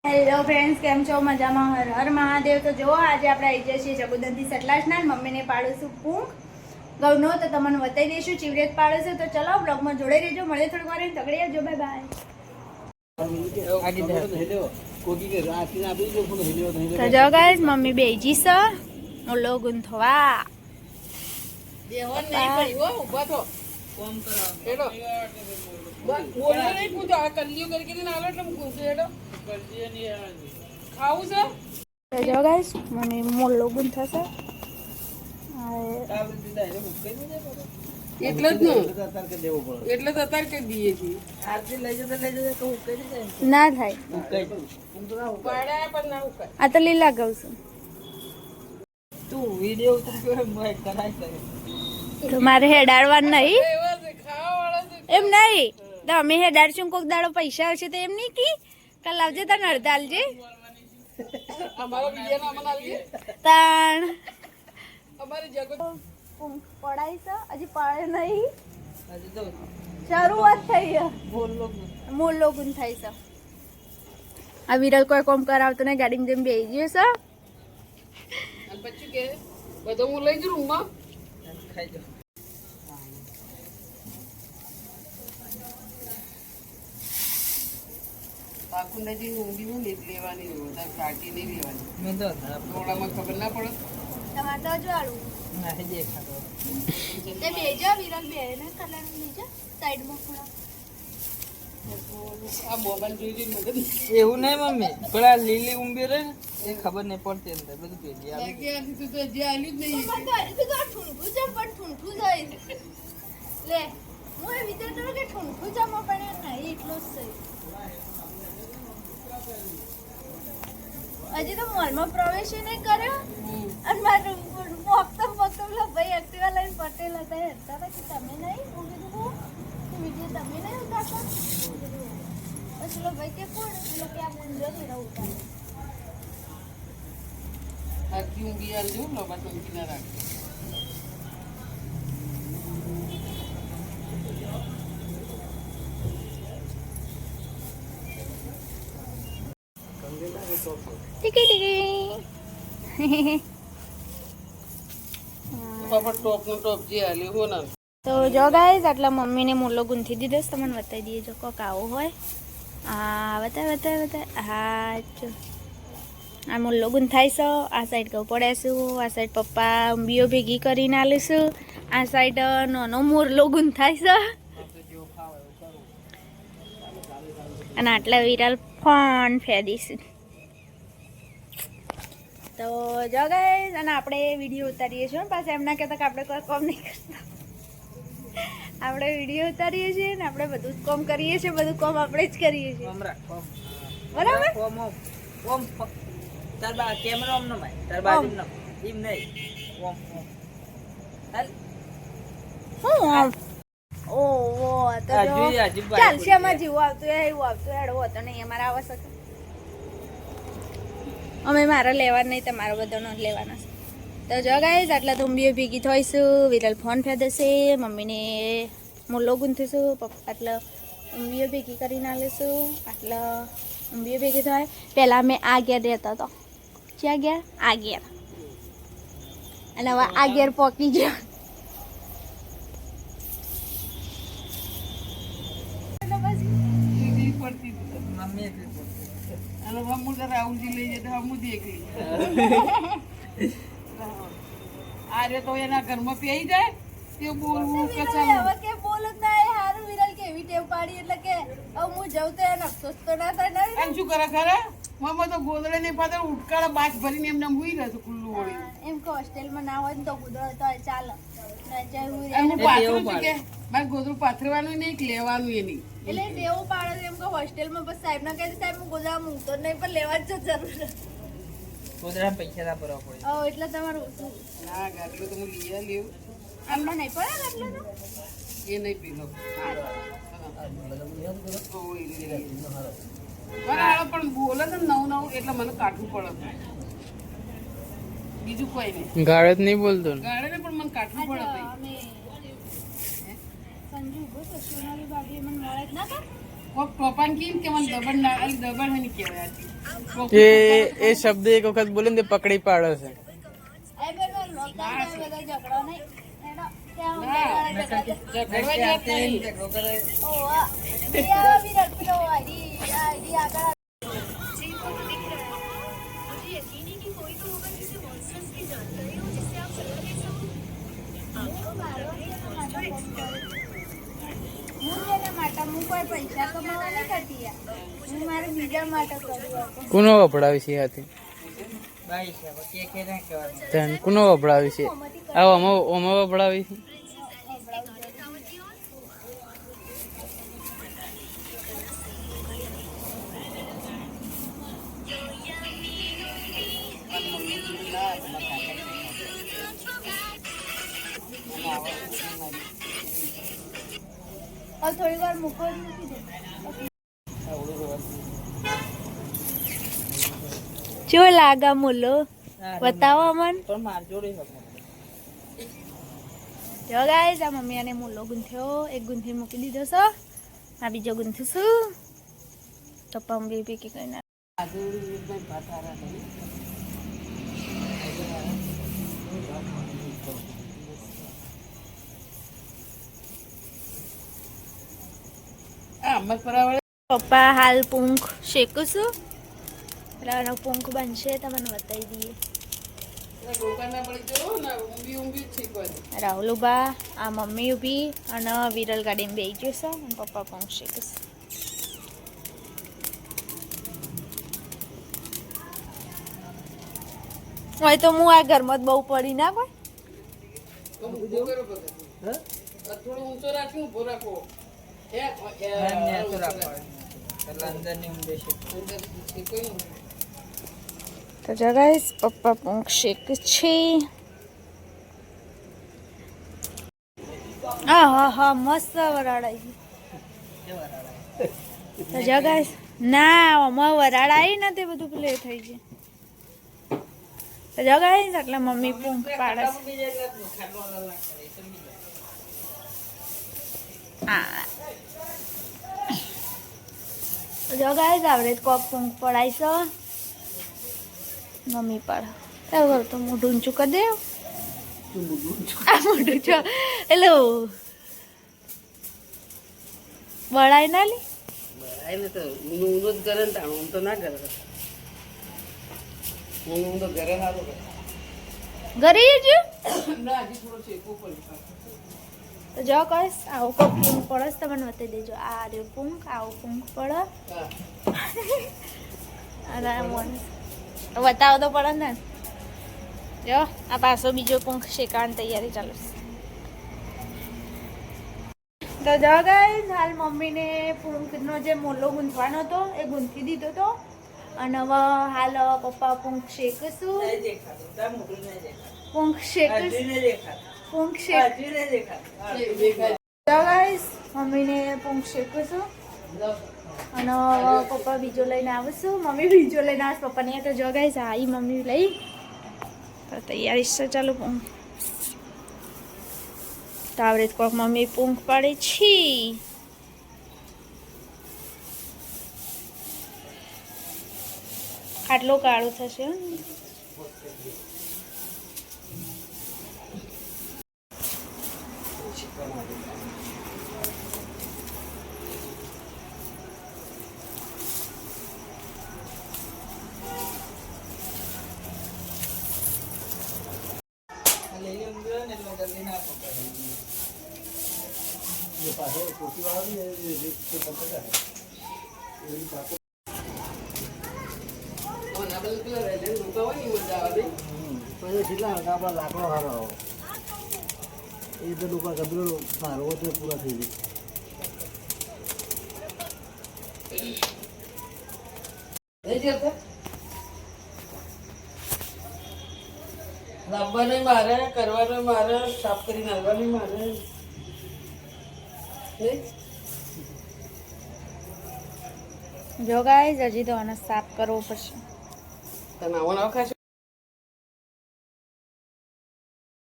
Hello friends, કેમ છો? મજામાં? હર હર મહાદેવ. તો જો આજે આપણે આવી જઈએ છીએ જબુદંતી સટલાસના મમ્મીને પાડું પૂંખ ઘઉંનો, તો તમને બતાવી દઈશું ચીવરેત પાડે છે. તો ચલો બ્લોગમાં જોડે રહેજો. મળીએ થોડી વાર, તગડી આવજો. Bye bye. તો જો ગાઈસ, મમ્મી બેજી છે ઓલો ગુંથવા મને મોલ્લો ગુંથશે એટલે જ એટલે તો અત્યારે કઈ દઈએ છીએ ના થાય. આ તો લીલા ઘઉં છું. તો મારે હેડાડવાનું નહીં, એમ નહીં. તો અમે હેડાડશું, કોક દાડો પૈસા આવશે તો એમ નહીં કી કાલ આવજે તને અડધા આલજે તાણ પડાઈ છે. હજી પડે નહીં, શરૂઆત થઈ છે. મોલ્લો ગુણ થાય છે. આ વિરલ કોઈ કોમ કરાવતો નહીં, ગાડીમાં જેમ બેસી ગયો છે. પછી કે બધો હું લઈ જઉં રૂમમાં ખાઈ જાઉં. બાકુંડાજી ઊંધી હું લીધ લેવાની, વધારે કાઢી નહીં લેવાની. થોડામાં ખબર ના પડે. તમારે તો હજુ આડું તે બેજો વિરલ બે ને કલર લીજો સાઈડમાં થોડા. આ મોબાઈલ જોઈ જોઈને મગજ એવું નહીં મમ્મી, પેલા લીલી ઊંબી રહે ને એ ખબર નહીં પડતી અંદર બધું ભેગી આવી લાગી આથી તું તો હજી આલ્યું જ નહીં. ઠૂંઠું છે પણ ઠૂંઠું જાય લે. હું એ વિચાર કરું કે ઠૂંઠું જમા પણ નહીં, એટલો જ છે. હજી તો મોલમાં પ્રવેશ નહીં કર્યો અને મારું મોકતમ ભાઈ એક્ટિવા લઈને પટેલ હતા હેરતા હતા કે તમે નહીં. હું કીધું વિડીયો તમે નહીં ઉતારતા. પછી ભાઈ કે કોણ એટલે કે આ મુંજો નહીં ઉતારે. આખી ઊંઘી આલજો, લોબા ટોંકી ના રાખે. ટીકી ટીકી બાપા ટોપ નું ટોપ જે આલ્યું હો ના. તો જો ગાઈસ, આટલા મમ્મીને મોલ્લો ગુંથી દીધો છે. તમને બતાવી દઈએ જો કોક આવો હોય. હા બતાય. હા જો આ મોલ્લો ગુંથાય છે. આ સાઈડ ઘઉં પડેશું, આ સાઈડ પપ્પા ઊંબીઓ ભેગી કરીને આલીશું, આ સાઈડ નાનો મોરલો ગુંથાય છે અને આટલા વિરાલ ફોન ફેદીશું. તો જો ગાઈસ, અને આપણે વિડીયો ઉતારીએ છીએ પાછા એમ ના કહેતા કે આપણે કોઈ કામ નહીં કરતા. આપણે વિડીયો ઉતારીએ છીએ ને આપણે બધું જ કામ કરીએ છીએ, બધું કામ આપણે જ કરીએ છીએ. બરાબર. કેમેરો આમ ન માય તાર બાજુ ન એમ નહીં ઓમ હાલ હું ઓ તો ચાલશે. અમારે જેવું આવતું એવું આવતું એડવો હતો નહીં, અમારે આવશ્યક. અમે મારા લેવા નહીં, તમારો બધાનો લેવાના છે. તો જો ગાઈસ, આટલા તુંબીઓ ભેગી થઈશું. વિરલ ફોન ફેદશે, મમ્મીને મોલ્લો ગુંથીશું, પપ્પા આટલા ઊંબીઓ ભેગી કરીને આલીશું. આટલા ઊંબીઓ ભેગી થાય. પહેલાં અમે આ ઘેર રહેતા હતો. ક્યાં ઘેર? આ ઘેર. અને હવે આ ઘેર પોકી ગયો. મમ્મી અને હમું તો રાહુલજી લઈ જતો હમું દેખલી. આ રે તો એના ઘરમાં પેઈ જાય તે બોલવું કે ચાલો હવે કે બોલ જ ના એ હારું. વિરલ કેવી ટેવ પાડી એટલે કે હવે હું જઉં તો એને અફસોસ તો ના થાય ને. એમ શું કરે ખરા મમ્મી તો ગોદડે ને પાછળ ઉટકાળા બાજ ભરીને એમને હુઈ રહે છે ખુલ્લું વળી. એમ કે હોસ્ટેલમાં ના હોય ને તો ગુદડો તો ચાલે. એનું પાથરું છે કે મારે ગોદડું પાથરવાનું નહીં કે લેવાનું એ નહીં. એટલે દેવું પાડે છે એમ કે હોસ્ટેલમાં બસ સાહેબ ના કહે સાહેબ હું ગોદડા મૂકતો નહીં પણ લેવા જ જરૂર. ગોદડા પૈસા ના ભરવા પડે. એટલે તમારું ના ગાટલો તો હું લઈ આવ્યું. આમને નહીં પડે આટલો તો એ નહીં પીલો પણ બોલે ને નવું એટલે મને કાઢવું પડે. બીજું કોઈ નહીં. ગાળે જ નહીં બોલતો ગાળે ને પણ મને કાઢવું પડે. અમે સંજુ ઉભો તો સોનાલી ભાભી મને મળે જ ના કોક ટોપાન કેમ કે મને દબણ ના દબણ હની કહેવાય એ શબ્દ એક વખત બોલે ને તે પકડી પાડે છે. હું કોઈ પૈસા કમાવા નહીં કરતી યાર. હું મારે બીજા માટે કરું. કુનો વપડાવી છે હાથી? બાઈ છે કે ના કહેવાનું. તન કુનો વપડાવી છે? આવો ઓમાં વપડાવી છે. થોડી વાર મૂકો મૂકી દે. ચો લાગા મુલો બતાવો અમન. પણ માર જોડે છે. જો ગાઈસ આ મમ્મી આને મુલો ગુંથ્યો. એક ગુંથી મૂકી દીધો છે. આ બીજો ગુંથીશું. પપ્પા મમ્મી પીકી કઈ ના. પપ્પા હાલ પૂંખ શેકું છું. એટલે આનો પૂંખ બનશે તમને બતાવી દઈએ. રાહુલુબા આ મમ્મી ઊભી અને વિરલ ગાડીમાં બેસી ગયો છે અને પપ્પા પૂંખ શેકું છું. હોય તો હું આ ઘરમાં જ બહુ પડી ના કોઈ. થોડું ઊંચો રાખી ઉભો રાખો. તો જો ગાઈસ પપ્પા પૂંખ શેક છે. હા મસ્ત વરાળ આવી. તો જો ગાઈસ ના આમાં વરાળ આવી ને તે બધું પ્લે થઈ ગયું. તો જો ગાઈસ એટલે મમ્મી પૂંખ પાડે છે. હા જો ગાઈસ આવડે કોક પૂંખ પડાય છે. મમ્મી પાડ એવું તો મોઢું ઊંચું કરી દે. આ મોઢું છો હેલો બળાય ના લી. તો ઊંધો જ કરે ને આમ તો ના કરે. ઊંધો ઘરે સારું કરે. ઘરે જ ના હજી થોડો શેકવો પડે. તો જો કઈશ આવું કોક પૂંખ પડે તમને બતાવી દેજો. આ રહ્યો પૂંખ આવું પૂંખ પડે. અને બતાવો તો પડે ને. જો આ પાછો બીજો પૂંખ શેકાવાની તૈયારી ચાલુ છે. તો જો ગાઈસ હાલ મમ્મીને પૂંખનો જે મોલો ગૂંથવાનો હતો એ ગૂંથી દીધો હતો અને હવે હાલ પપ્પા પૂંખ શેકશું. પૂંખ શેકશું. પૂંખ શેક. જો ગાઈસ મમ્મીને પૂંખ શેકશું અને પપ્પા બીજો લઈને આવશું. મમ્મી બીજો લઈને આવશે પપ્પાને. તો જો ગાઈસ આવી મમ્મી લઈ તો તૈયારી છે ચાલો પૂંખ. તો આવડે કોક મમ્મી પૂંખ પાડે છે. આટલો કાળો થશે. લાકડો હારો એ તો લોકો ગબરો સારો તો પૂરા થઈ જાય. લાવવાનું મારે, કરવાનું મારે, સાફ કરી નાખવાનું મારે. જો ગાઈસ હજી તો આને સાફ કરવો પડશે. તમે આવો ખાશો.